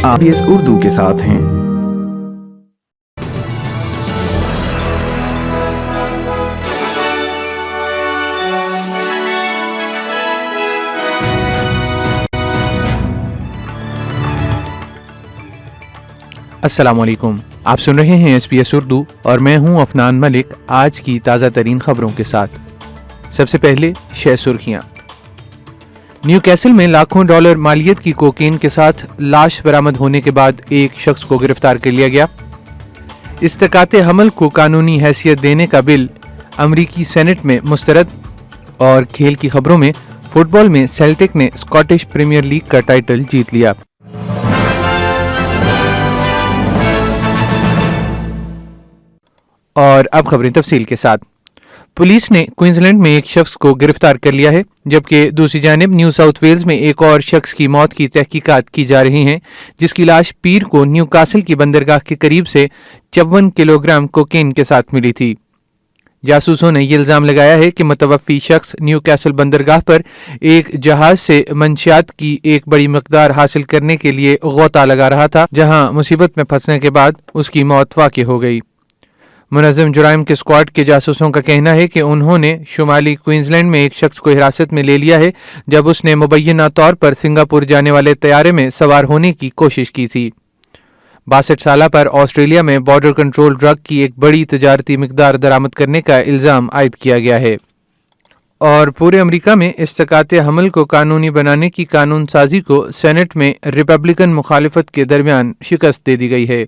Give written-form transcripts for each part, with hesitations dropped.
آپ SBS اردو کے ساتھ ہیں۔ السلام علیکم، آپ سن رہے ہیں SBS اردو اور میں ہوں افنان ملک آج کی تازہ ترین خبروں کے ساتھ۔ سب سے پہلے شہ سرخیاں۔ نیو کیسل میں لاکھوں ڈالر مالیت کی کوکین کے ساتھ لاش برآمد ہونے کے بعد ایک شخص کو گرفتار کر لیا گیا۔ استقاط حمل کو قانونی حیثیت دینے کا بل امریکی سینٹ میں مسترد۔ اور کھیل کی خبروں میں فٹ بال میں سیلٹک نے اسکاٹش پریمیئر لیگ کا ٹائٹل جیت لیا۔ اور اب خبریں تفصیل کے ساتھ۔ پولیس نے کوئنزلینڈ میں ایک شخص کو گرفتار کر لیا ہے، جبکہ دوسری جانب نیو ساؤتھ ویلز میں ایک اور شخص کی موت کی تحقیقات کی جا رہی ہیں، جس کی لاش پیر کو نیو کاسل کی بندرگاہ کے قریب سے 54 کلو گرام کوکین کے ساتھ ملی تھی۔ جاسوسوں نے یہ الزام لگایا ہے کہ متوفی شخص نیو کاسل بندرگاہ پر ایک جہاز سے منشیات کی ایک بڑی مقدار حاصل کرنے کے لیے غوطہ لگا رہا تھا، جہاں مصیبت میں پھنسنے کے بعد اس کی موت واقع ہو گئی۔ منظم جرائم کے اسکواڈ کے جاسوسوں کا کہنا ہے کہ انہوں نے شمالی کوئنزلینڈ میں ایک شخص کو حراست میں لے لیا ہے جب اس نے مبینہ طور پر سنگاپور جانے والے طیارے میں سوار ہونے کی کوشش کی تھی۔ 62 سالہ پر آسٹریلیا میں بارڈر کنٹرول ڈرگ کی ایک بڑی تجارتی مقدار درآمد کرنے کا الزام عائد کیا گیا ہے۔ اور پورے امریکہ میں استقاط حمل کو قانونی بنانے کی قانون سازی کو سینٹ میں ریپبلکن مخالفت کے درمیان شکست دے دی گئی ہے۔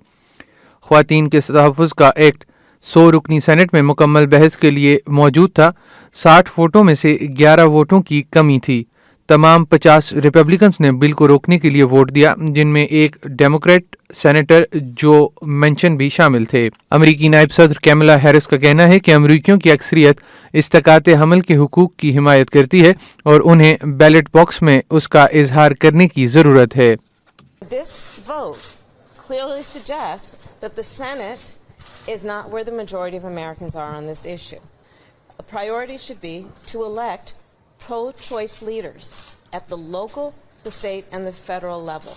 خواتین کے تحفظ کا ایکٹ 100 رکنی سینٹ میں مکمل بحث کے لیے موجود تھا۔ 60 ووٹوں میں سے 11 ووٹوں کی کمی تھی۔ تمام 50 ریپبلکنز نے بل کو روکنے کے لیے ووٹ دیا، جن میں ایک ڈیموکریٹ سینیٹر جو مینشن بھی شامل تھے۔ امریکی نائب صدر کیملا ہیرس کا کہنا ہے کہ امریکیوں کی اکثریت استقاط حمل کے حقوق کی حمایت کرتی ہے اور انہیں بیلٹ باکس میں اس کا اظہار کرنے کی ضرورت ہے۔ This vote clearly suggests that the Senate is not where the majority of Americans are on this issue. A priority should be to elect pro-choice leaders at the local, the state and the federal level.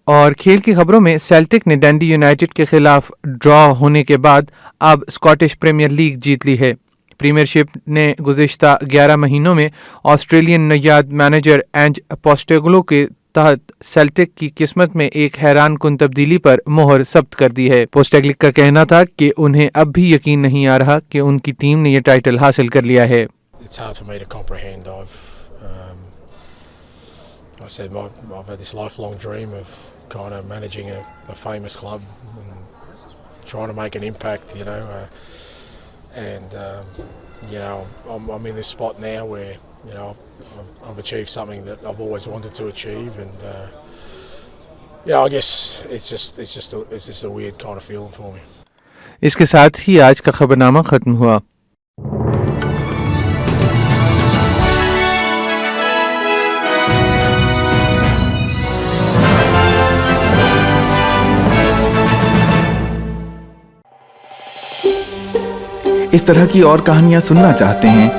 اور کھیل کی خبروں میں Celtic نے ڈنڈی United کے خلاف ڈرا ہونے کے بعد اب اسکاٹش پریمیئر لیگ جیت لی ہے۔ پریمیئر شپ نے گزشتہ 11 مہینوں میں آسٹریلین نژاد مینیجر اینج پوسٹیگلو کے تحت سیلٹک کی قسمت میں ایک حیران کن تبدیلی پر مہر ثبت کر دی ہے۔ پوسٹیگلو کا کہنا تھا کہ انہیں اب بھی یقین نہیں آ رہا کہ ان کی ٹیم نے یہ ٹائٹل حاصل کر لیا ہے۔ It's hard for me to comprehend. I said I've had this lifelong dream of kind of managing a famous club and trying to make an impact, and I'm in this spot now where I've achieved something that I've always wanted to achieve, and I guess it's just a weird kind of feeling for me. اس کے ساتھ ہی آج کا خبرنامہ ختم ہوا۔ اس طرح کی اور کہانیاں سننا چاہتے ہیں؟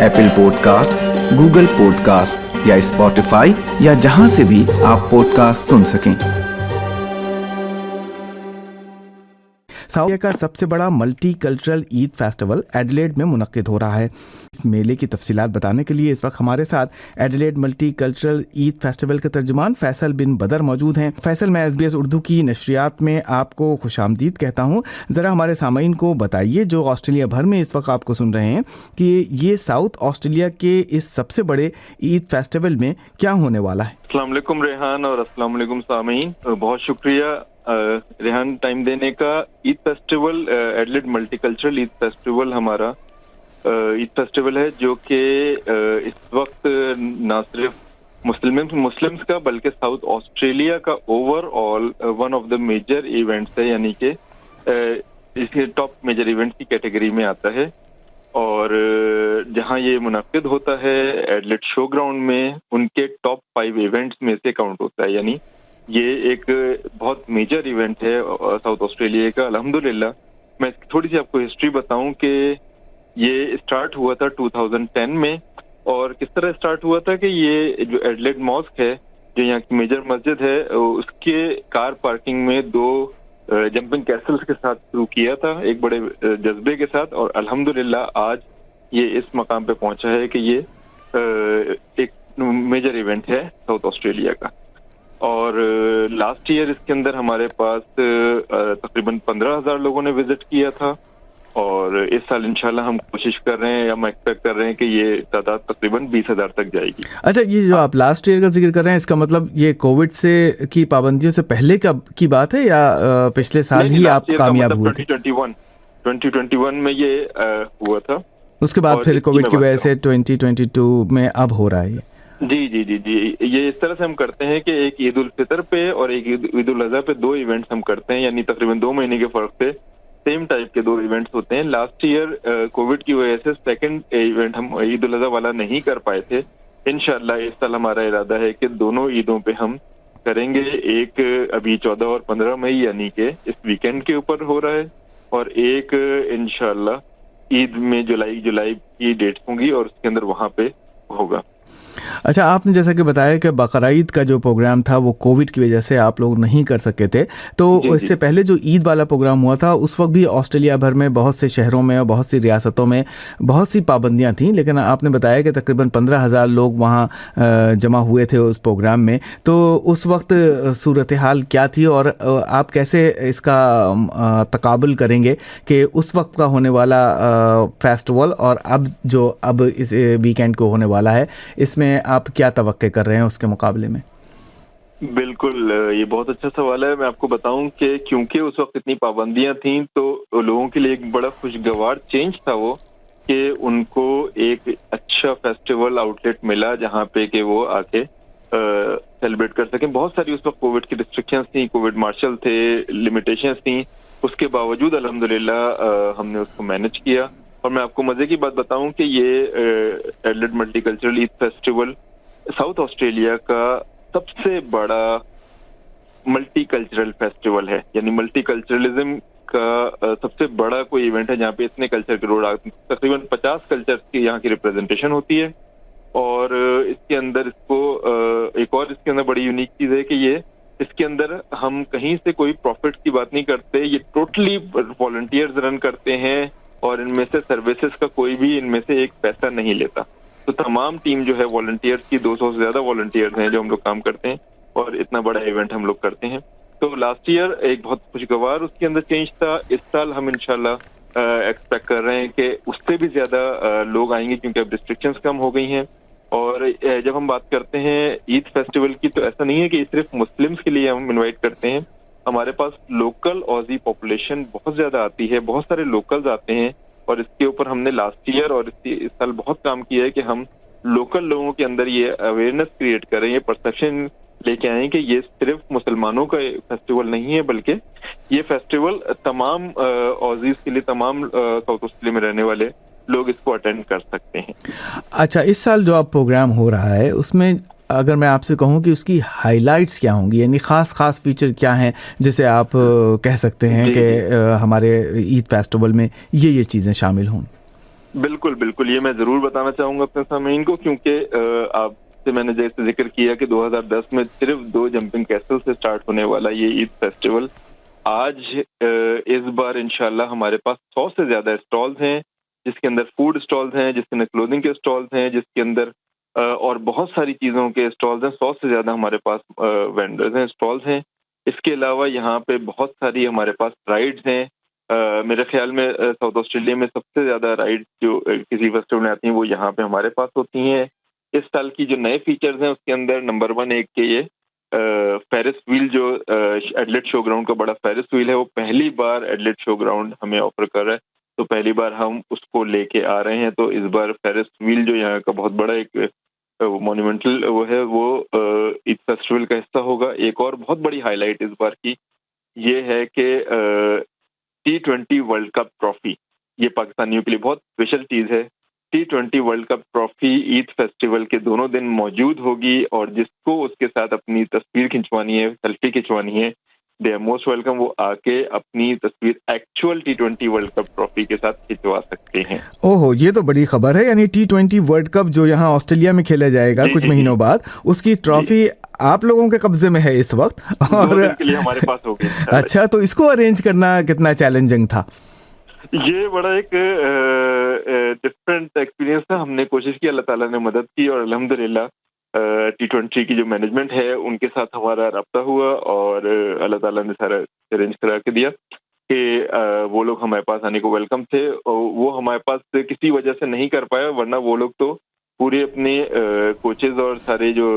Apple podcast, Google podcast یا اسپوٹیفائی یا جہاں سے بھی آپ پوڈ کاسٹ سن سکیں۔ سعودیہ کا سب سے بڑا ملٹی کلچرل عید فیسٹیول ایڈیلیڈ میں منعقد ہو رہا ہے۔ اس میلے کی تفصیلات بتانے کے لیے اس وقت ہمارے ساتھ ایڈیلیڈ ملٹی کلچرل عید فیسٹیول کے ترجمان فیصل بن بدر موجود ہیں۔ فیصل، میں SBS اردو کی نشریات میں آپ کو خوش آمدید کہتا ہوں۔ ذرا ہمارے سامعین کو بتائیے جو آسٹریلیا بھر میں اس وقت آپ کو سن رہے ہیں کہ یہ ساؤتھ آسٹریلیا کے اس سب سے بڑے عید فیسٹیول میں کیا ہونے والا ہے؟ السلام علیکم ریحان اور السلام علیکم سامعین، بہت شکریہ ریحان ٹائم دینے کا۔ عید فیسٹیول ایڈیلیڈ ملٹی کلچرل عید فیسٹیول ہمارا عید فیسٹیول ہے جو کہ اس وقت نہ صرف مسلمز کا بلکہ ساؤتھ آسٹریلیا کا overall one of the major events ہے، یعنی کہ اس کے ٹاپ میجر ایونٹس کی کیٹیگری میں آتا ہے۔ اور جہاں یہ منعقد ہوتا ہے ایڈیلیڈ شو گراؤنڈ میں، ان کے ٹاپ 5 ایونٹس میں سے کاؤنٹ ہوتا ہے، یعنی یہ ایک بہت میجر ایونٹ ہے ساؤتھ آسٹریلیا کا۔ الحمدللہ میں تھوڑی سی آپ کو ہسٹری بتاؤں کہ یہ اسٹارٹ ہوا تھا 2010 میں، اور کس طرح اسٹارٹ ہوا تھا کہ یہ جو ایڈیلیڈ ماسک ہے جو یہاں کی میجر مسجد ہے اس کے کار پارکنگ میں 2 جمپنگ کیسلز کے ساتھ شروع کیا تھا، ایک بڑے جذبے کے ساتھ، اور الحمدللہ آج یہ اس مقام پہ پہنچا ہے کہ یہ ایک میجر ایونٹ ہے ساؤتھ آسٹریلیا کا. اور لاسٹ ایئر اس کے اندر ہمارے پاس تقریباً 15,000 لوگوں نے وزٹ کیا تھا، اور اس سال انشاءاللہ ہم کوشش کر رہے ہیں، ہم ایکسپیکٹ کر رہے ہیں کہ یہ تعداد تقریباً 20,000 تک جائے گی. اچھا، یہ جو آپ لاسٹ ایئر کا ذکر کر رہے ہیں، اس کا مطلب یہ کووڈ سے کی پابندیوں سے پہلے کی بات ہے یا پچھلے سال ہی آپ کامیاب ہوئے تھے؟ 2021 میں یہ ہوا تھا، اس کے بعد اور پھر اس کی کووڈ میں کی بات وجہ کروں. سے 2022 میں اب ہو رہا ہے یہ؟ جی جی جی جی، یہ اس طرح سے ہم کرتے ہیں کہ ایک عید الفطر پہ اور ایک عید الاضحیٰ پہ 2 ایونٹس ہم کرتے ہیں، یعنی تقریباً 2 مہینے کے فرق پہ سیم ٹائپ کے 2 ایونٹس ہوتے ہیں. لاسٹ ایئر کووڈ کی وجہ سے سیکنڈ ایونٹ ہم عید الاضحیٰ والا نہیں کر پائے تھے. انشاءاللہ اس سال ہمارا ارادہ ہے کہ دونوں عیدوں پہ ہم کریں گے. ایک ابھی 14 اور 15 مئی یعنی کہ اس ویکینڈ کے اوپر ہو رہا ہے، اور ایک انشاءاللہ عید میں جولائی کی ڈیٹس ہوں گی اور اس کے اندر وہاں پہ ہوگا. اچھا، آپ نے جیسا کہ بتایا کہ بقرعید کا جو پروگرام تھا وہ کووڈ کی وجہ سے آپ لوگ نہیں کر سکے تھے، تو اس سے پہلے جو عید والا پروگرام ہوا تھا اس وقت بھی آسٹریلیا بھر میں بہت سے شہروں میں اور بہت سی ریاستوں میں بہت سی پابندیاں تھیں، لیکن آپ نے بتایا کہ تقریباً 15,000 لوگ وہاں جمع ہوئے تھے اس پروگرام میں. تو اس وقت صورتحال کیا تھی اور آپ کیسے اس کا تقابل کریں گے کہ اس وقت کا ہونے والا فیسٹیول اور اب اس ویکینڈ کو ہونے والا ہے، اس میں آپ کیا توقع کر رہے ہیں اس کے مقابلے میں؟ بالکل، یہ بہت اچھا سوال ہے. میں آپ کو بتاؤں کہ کیونکہ اس وقت اتنی پابندیاں تھیں تو لوگوں کے لیے ایک بڑا خوشگوار چینج تھا وہ کہ ان کو ایک اچھا فیسٹیول آؤٹ لیٹ ملا جہاں پہ کہ وہ آ کے سیلیبریٹ کر سکیں. بہت ساری اس وقت کووڈ کی ریسٹرکشنز تھیں، کووڈ مارشل تھے، لمیٹیشنز تھیں، اس کے باوجود الحمدللہ ہم نے اس کو مینج کیا. اور میں آپ کو مزے کی بات بتاؤں کہ یہ ایڈلیڈ ملٹی کلچرل عید فیسٹیول ساؤتھ آسٹریلیا کا سب سے بڑا ملٹی کلچرل فیسٹیول ہے، یعنی ملٹی کلچرلزم کا سب سے بڑا کوئی ایونٹ ہے جہاں پہ اتنے کلچر کے لوگ آتے ہیں. تقریباً 50 کلچرز کی یہاں کی ریپرزنٹیشن ہوتی ہے. اور اس کے اندر ایک اور اس کے اندر بڑی یونیک چیز ہے کہ اس کے اندر ہم کہیں سے کوئی پروفٹ کی بات نہیں کرتے، یہ ٹوٹلی والنٹیئرز رن کرتے ہیں، اور ان میں سے سروسز کا کوئی بھی ان میں سے ایک پیسہ نہیں لیتا. تو تمام ٹیم جو ہے والنٹیئرز کی 200 سے زیادہ والنٹیئرز ہیں جو ہم لوگ کام کرتے ہیں، اور اتنا بڑا ایونٹ ہم لوگ کرتے ہیں. تو لاسٹ ایئر ایک بہت خوشگوار اس کے اندر چینج تھا. اس سال ہم انشاءاللہ ایکسپیکٹ کر رہے ہیں کہ اس سے بھی زیادہ لوگ آئیں گے کیونکہ اب ریسٹرکشنز کم ہو گئی ہیں. اور جب ہم بات کرتے ہیں عید فیسٹیول کی تو ایسا نہیں ہے کہ صرف مسلمس کے لیے ہم انوائٹ کرتے ہیں. ہمارے پاس لوکل اوزی پاپولیشن بہت زیادہ آتی ہے، بہت سارے لوکلز آتے ہیں، اور اس کے اوپر ہم نے لاسٹ ایئر اور اس سال بہت کام کیا ہے کہ ہم لوکل لوگوں کے اندر یہ اویئرنیس کریٹ کریں، یہ پرسیپشن لے کے آئیں کہ یہ صرف مسلمانوں کا فیسٹیول نہیں ہے بلکہ یہ فیسٹیول تمام اوزیز کے لیے، تمام ساؤتھ آسٹریلیا میں رہنے والے لوگ اس کو اٹینڈ کر سکتے ہیں. اچھا، اس سال جو آپ پروگرام ہو رہا ہے اس میں اگر میں آپ سے کہوں کہ اس کی ہائی لائٹس کیا ہوں گی، یعنی خاص فیچر کیا ہیں جسے آپ کہہ سکتے ہیں کہ ہمارے عید فیسٹیول میں یہ چیزیں شامل ہوں؟ بالکل بالکل، یہ میں ضرور بتانا چاہوں گا اپنے سامعین کو، کیونکہ آپ سے میں نے جیسے ذکر کیا کہ 2010 میں صرف 2 جمپنگ کیسل سے سٹارٹ ہونے والا یہ عید فیسٹیول آج اس بار انشاءاللہ ہمارے پاس 100 سے زیادہ اسٹالز ہیں، جس کے اندر فوڈ اسٹالز ہیں، جس کے اندر کلودنگ کے اسٹالز ہیں، جس کے اندر اور بہت ساری چیزوں کے اسٹالز ہیں. 100 سے زیادہ ہمارے پاس وینڈرز ہیں، اسٹالز ہیں. اس کے علاوہ یہاں پہ بہت ساری ہمارے پاس رائڈز ہیں. میرے خیال میں ساؤتھ آسٹریلیا میں سب سے زیادہ رائڈ جو کسی فیسٹیول میں آتی ہیں وہ یہاں پہ ہمارے پاس ہوتی ہیں. اس سال کی جو نئے فیچرز ہیں اس کے اندر نمبر 1 ایک کہ یہ فیرس ویل جو ایڈلیڈ شو گراؤنڈ کا بڑا فیرس ویل ہے وہ پہلی بار ایڈلیڈ شو گراؤنڈ ہمیں آفر کر رہا ہے، تو پہلی بار ہم اس کو لے کے آ رہے ہیں. تو اس بار فیرس ویل جو یہاں کا بہت بڑا ایک مونومنٹل وہ ہے وہ عید فیسٹیول کا حصہ ہوگا. ایک اور بہت بڑی ہائی لائٹ اس بار کی یہ ہے کہ T20 ورلڈ کپ ٹرافی یہ پاکستانیوں کے لیے بہت اسپیشل چیز ہے. T20 ورلڈ کپ ٹرافی عید فیسٹیول کے دونوں دن موجود ہوگی، اور جس کو اس کے ساتھ اپنی تصویر کھنچوانی ہے، سیلفی کھنچوانی ہے، دے آر موسٹ ویلکم. وہ آ کے اپنی تصویر actual T20 world cup trophy کے ساتھ کھنچوا سکتے ہیں. اوہ یہ تو بڑی خبر ہے. یعنی T20 ورلڈ کپ جو یہاں آسٹریلیا میں کھیلا جائے گا کچھ مہینوں بعد، اس کی ٹرافی آپ لوگوں کے قبضے میں ہے اس وقت، 2 دن کے لیے ہمارے پاس ہوگی. اچھا، تو اس کو ارینج کرنا کتنا چیلنجنگ تھا؟ یہ بڑا ایک ڈفرینٹ ایکسپیرینس تھا. ہم نے کوشش کی، اللہ تعالیٰ نے مدد کی، اور الحمدللہ T20 کی جو مینجمنٹ ہے ان کے ساتھ ہمارا رابطہ ہوا، اور اللہ تعالیٰ نے سارا ارینج کرا کے دیا کہ وہ لوگ ہمارے پاس آنے کو ویلکم تھے. اور وہ ہمارے پاس کسی وجہ سے نہیں کر پایا، ورنہ وہ لوگ تو پورے اپنے کوچز اور سارے جو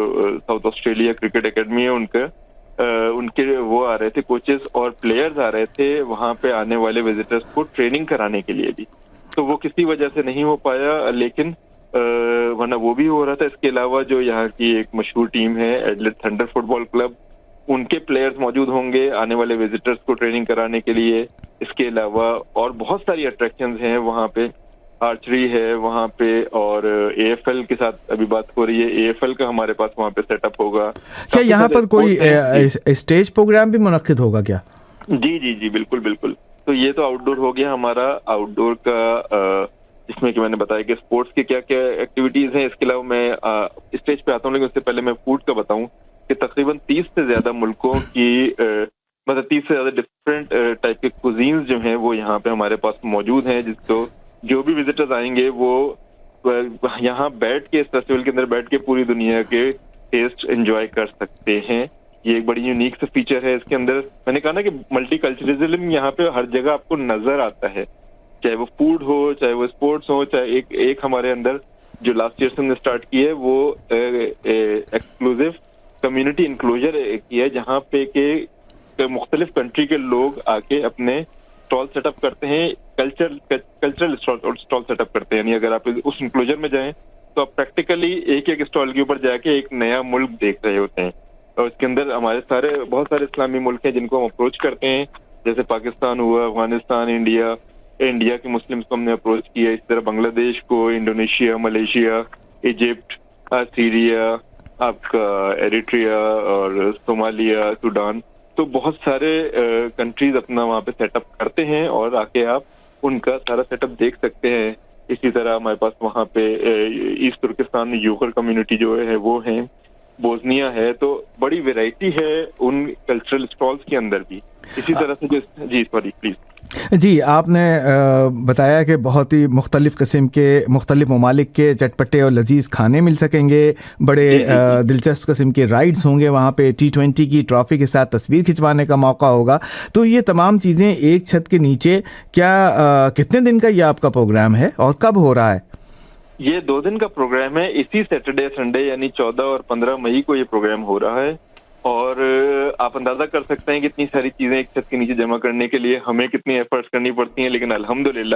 ساؤتھ آسٹریلیا کرکٹ اکیڈمی ہے ان کے وہ آ رہے تھے، کوچز اور پلیئرز آ رہے تھے وہاں پہ آنے والے وزٹرز کو ٹریننگ کرانے کے لیے بھی. تو وہ کسی وجہ سے نہیں ہو پایا، لیکن ورنہ وہ بھی ہو رہا تھا. اس کے علاوہ جو یہاں کی ایک مشہور ٹیم ہے ایڈلیڈ تھنڈر فٹ بال کلب، ان کے پلیئرز موجود ہوں گے آنے والے وزٹرز کو ٹریننگ کرانے کے لیے. اس کے علاوہ اور بہت ساری اٹریکشنز ہیں وہاں پہ، آرچری ہے وہاں پہ، اور AFL کے ساتھ ابھی بات ہو رہی ہے، AFL کا ہمارے پاس وہاں پہ سیٹ اپ ہوگا. کیا یہاں پر کوئی اسٹیج پروگرام بھی منعقد ہوگا کیا؟ جی بالکل بالکل. تو یہ تو آؤٹ ڈور ہو گیا ہمارا. آؤٹ ڈور کا جس میں کہ میں نے بتایا کہ اسپورٹس کی کیا کیا ایکٹیویٹیز ہیں. اس کے علاوہ میں اسٹیج پہ آتا ہوں، لیکن اس سے پہلے میں فوڈ کا بتاؤں کہ تقریباً 30 سے زیادہ ملکوں کی مطلب 30 سے زیادہ ڈفرینٹ ٹائپ کے کوزینز جو ہیں وہ یہاں پہ ہمارے پاس موجود ہیں، جس کو جو بھی وزٹرز آئیں گے وہ یہاں بیٹھ کے اس فیسٹیول کے اندر بیٹھ کے پوری دنیا کے ٹیسٹ انجوائے کر سکتے ہیں. یہ ایک بڑی یونیک سا فیچر ہے اس کے اندر. میں نے کہا نا کہ ملٹی کلچرزم یہاں پہ ہر جگہ آپ کو نظر آتا ہے، چاہے وہ فوڈ ہو، چاہے وہ اسپورٹس ہو، چاہے ایک ہمارے اندر جو لاسٹ ایئر سے ہم نے اسٹارٹ کی ہے وہ ایکسکلوزیو کمیونٹی انکلوجر کی ہے، جہاں پہ کہ مختلف کنٹری کے لوگ آ کے اپنے اسٹال سیٹ اپ کرتے ہیں، کلچرل اسٹال سیٹ اپ کرتے ہیں. یعنی اگر آپ اس انکلوجر میں جائیں تو آپ پریکٹیکلی ایک اسٹال کے اوپر جا کے ایک نیا ملک دیکھ رہے ہوتے ہیں. اور اس کے اندر ہمارے بہت سارے اسلامی ملک ہیں جن کو ہم اپروچ کرتے ہیں، جیسے پاکستان ہوا، افغانستان، انڈیا کے مسلمس کو ہم نے اپروچ کیا. اس طرح بنگلہ دیش کو، انڈونیشیا، ملیشیا، ایجپٹ، سیریا، آپ کا ایریٹریا اور صومالیہ، سوڈان. تو بہت سارے کنٹریز اپنا وہاں پہ سیٹ اپ کرتے ہیں اور آ کے آپ ان کا سارا سیٹ اپ دیکھ سکتے ہیں. اسی طرح ہمارے پاس وہاں پہ ایسٹ ترکستان میں یوغر کمیونٹی جو ہے وہ ہیں، بوزنیا ہے. تو بڑی ویرائٹی ہے ان کلچرل اسٹالس کے اندر بھی. اسی طرح سے جی سوری پلیز. جی، آپ نے بتایا کہ بہت ہی مختلف قسم کے مختلف ممالک کے چٹپٹے اور لذیذ کھانے مل سکیں گے، بڑے دلچسپ قسم کے رائڈز ہوں گے وہاں پہ، T20 کی ٹرافی کے ساتھ تصویر کھنچوانے کا موقع ہوگا. تو یہ تمام چیزیں ایک چھت کے نیچے، کیا کتنے دن کا یہ آپ کا پروگرام ہے اور کب ہو رہا ہے؟ یہ 2 دن کا پروگرام ہے. اسی سیٹرڈے سنڈے یعنی 14 اور 15 مئی کو یہ پروگرام ہو رہا ہے. اور آپ اندازہ کر سکتے ہیں کہ اتنی ساری چیزیں ایک چھت کے نیچے جمع کرنے کے لیے ہمیں کتنی ایفرٹس کرنی پڑتی ہیں. لیکن الحمدللہ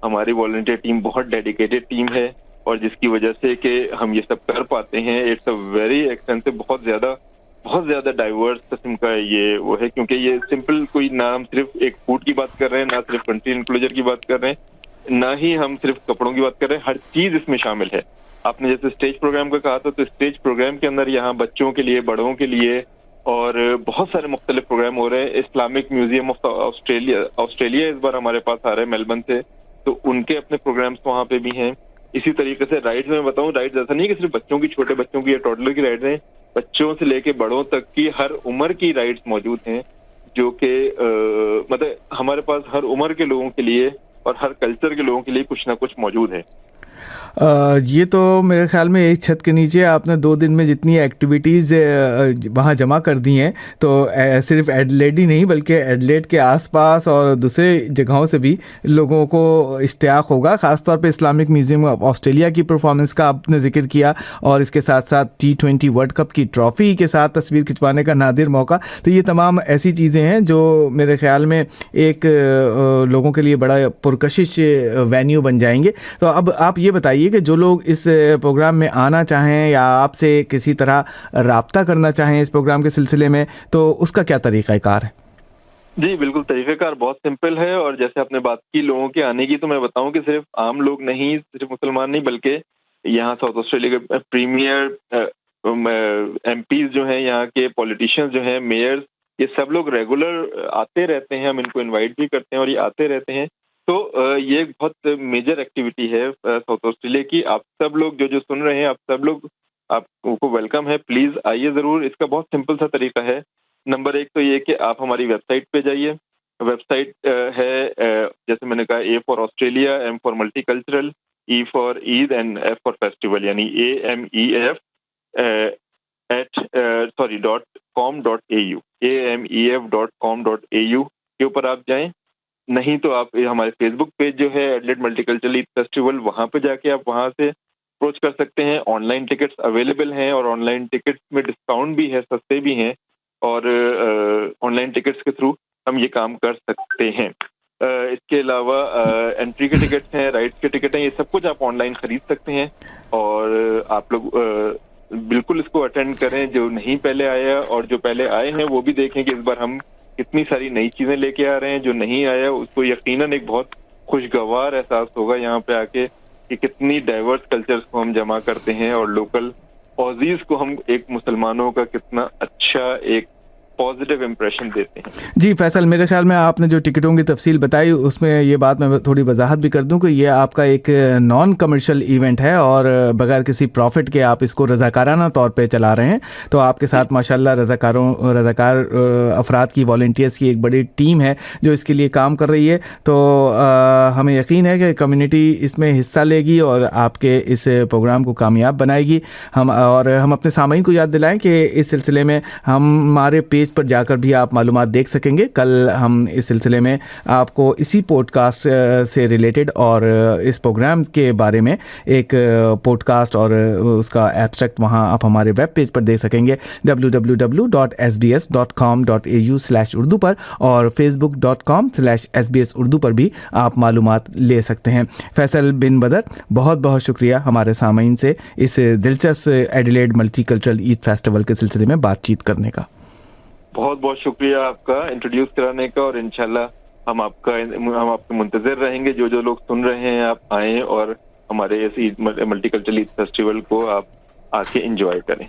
ہماری والنٹیئر ٹیم بہت ڈیڈیکیٹڈ ٹیم ہے، اور جس کی وجہ سے کہ ہم یہ سب کر پاتے ہیں. اٹس اے ویری ایکسٹینسو، بہت زیادہ ڈائیورس قسم کا یہ وہ ہے، کیونکہ یہ سمپل کوئی نہ ہم صرف ایک فوڈ کی بات کر رہے ہیں، نہ صرف کنٹری انکلوجر کی بات کر رہے ہیں، نہ ہی ہم صرف کپڑوں کی بات کر رہے ہیں. ہر چیز اس میں شامل ہے. آپ نے جیسے اسٹیج پروگرام کا کہا تھا، تو اسٹیج پروگرام کے اندر یہاں بچوں کے لیے، بڑوں کے لیے، اور بہت سارے مختلف پروگرام ہو رہے ہیں. اسلامک میوزیم آف آسٹریلیا اس بار ہمارے پاس آ رہے ہیں میلبرن سے، تو ان کے اپنے پروگرامس وہاں پہ بھی ہیں. اسی طریقے سے رائڈز میں بتاؤں، رائڈز ایسا نہیں کہ صرف بچوں کی، چھوٹے بچوں کی یا ٹوڈلر کی رائڈز ہیں، بچوں سے لے کے بڑوں تک کی ہر عمر کی رائڈز موجود ہیں، جو کہ مطلب ہمارے پاس ہر عمر کے لوگوں کے لیے اور ہر کلچر کے لوگوں کے لیے کچھ نہ کچھ موجود ہے. یہ تو میرے خیال میں ایک چھت کے نیچے آپ نے 2 دن میں جتنی ایکٹیویٹیز وہاں جمع کر دی ہیں، تو صرف ایڈلیڈ ہی نہیں بلکہ ایڈلیڈ کے آس پاس اور دوسرے جگہوں سے بھی لوگوں کو اشتیاق ہوگا. خاص طور پہ اسلامک میوزیم آف آسٹریلیا کی پرفارمنس کا آپ نے ذکر کیا، اور اس کے ساتھ ساتھ T20 ورلڈ کپ کی ٹرافی کے ساتھ تصویر کھنچوانے کا نادر موقع. تو یہ تمام ایسی چیزیں ہیں جو میرے خیال میں ایک لوگوں کے لیے بڑا پرکشش وینیو بن جائیں گے. تو اب آپ یہ بتائیے کہ جو لوگ اس پروگرام میں آنا چاہیں یا آپ سے کسی طرح رابطہ کرنا چاہیں اس پروگرام کے سلسلے میں، تو اس کا کیا طریقہ کار ہے؟ جی بالکل، طریقہ کار بہت سمپل ہے. اور جیسے آپ نے بات کی لوگوں کے آنے کی، تو میں بتاؤں کہ صرف عام لوگ نہیں، صرف مسلمان نہیں، بلکہ یہاں ساؤتھ آسٹریلیا کے پریمیئر ایم پیز جو ہیں، یہاں کے پولیٹیشینز جو ہیں، میئرز، یہ سب لوگ ریگولر آتے رہتے ہیں, ہم ان کو انوائٹ بھی کرتے ہیں اور یہ آتے رہتے ہیں. تو یہ ایک بہت میجر ایکٹیویٹی ہے ساؤتھ آسٹریلیا کی. آپ سب لوگ جو سن رہے ہیں, آپ سب لوگ, آپ کو ویلکم ہے, پلیز آئیے ضرور. اس کا بہت سمپل سا طریقہ ہے. نمبر ایک تو یہ کہ آپ ہماری ویب سائٹ پہ جائیے. ویب سائٹ ہے جیسے میں نے کہا, A for Australia, M for multicultural, E for Eid and F for festival, یعنی AMEF .com.au, AMEF.com.au کے اوپر آپ جائیں. نہیں تو آپ ہمارے فیس بک پیج جو ہے ایڈلیڈ ملٹی کلچرل ایتھ فیسٹیول, وہاں پہ جا کے آپ وہاں سے اپروچ کر سکتے ہیں. آن لائن ٹکٹس اویلیبل ہیں اور آن لائن ٹکٹس میں ڈسکاؤنٹ بھی ہے, سستے بھی ہیں, اور آن لائن ٹکٹس کے تھرو ہم یہ کام کر سکتے ہیں. اس کے علاوہ انٹری کے ٹکٹس ہیں, رائڈس کے ٹکٹ ہیں, یہ سب کچھ آپ آن لائن خرید سکتے ہیں. اور آپ لوگ بالکل اس کو اٹینڈ کریں, جو نہیں پہلے آیا, اور جو پہلے آئے ہیں وہ بھی دیکھیں کہ اس بار ہم کتنی ساری نئی چیزیں لے کے آ رہے ہیں. جو نہیں آیا اس کو یقیناً ایک بہت خوشگوار احساس ہوگا یہاں پہ آ کے کہ کتنی ڈائیورس کلچرز کو ہم جمع کرتے ہیں, اور لوکل اوزیز کو ہم ایک مسلمانوں کا کتنا اچھا ایک پازیٹیو امپریشن دیتے ہیں. جی فیصل, میرے خیال میں آپ نے جو ٹکٹوں کی تفصیل بتائی اس میں یہ بات میں تھوڑی وضاحت بھی کر دوں کہ یہ آپ کا ایک نان کمرشل ایونٹ ہے اور بغیر کسی پروفٹ کے آپ اس کو رضاکارانہ طور پہ چلا رہے ہیں. تو آپ کے ساتھ ماشاءاللہ رضاکار افراد کی, والنٹیئرس کی ایک بڑی ٹیم ہے جو اس کے لیے کام کر رہی ہے. تو ہمیں یقین ہے کہ کمیونٹی اس میں حصہ لے گی اور آپ کے اس پروگرام کو کامیاب بنائے گی. ہم اپنے سامعین کو یاد دلائیں کہ اس سلسلے میں ہمارے پیج پر جا کر بھی آپ معلومات دیکھ سکیں گے. کل ہم اس سلسلے میں آپ کو اسی پوڈ کاسٹ سے ریلیٹڈ اور اس پروگرام کے بارے میں ایک پوڈ کاسٹ اور اس کا ایبسٹریکٹ وہاں آپ ہمارے ویب پیج پر دیکھ sbs.com.au/urdu پر اور facebook.com/SBS urdu پر بھی آپ معلومات لے سکتے ہیں. فیصل بن بدر, بہت بہت شکریہ ہمارے سامعین سے اس دلچسپ ایڈیلیڈ ملٹی کلچرل ایتھ فیسٹیول کے سلسلے میں بات چیت کرنے کا. بہت بہت شکریہ آپ کا انٹروڈیوس کرانے کا, اور انشاءاللہ ہم آپ کے منتظر رہیں گے. جو لوگ سن رہے ہیں آپ آئیں اور ہمارے اس ملٹی کلچرل ایتھ فیسٹیول کو آپ آ کے انجوائے کریں.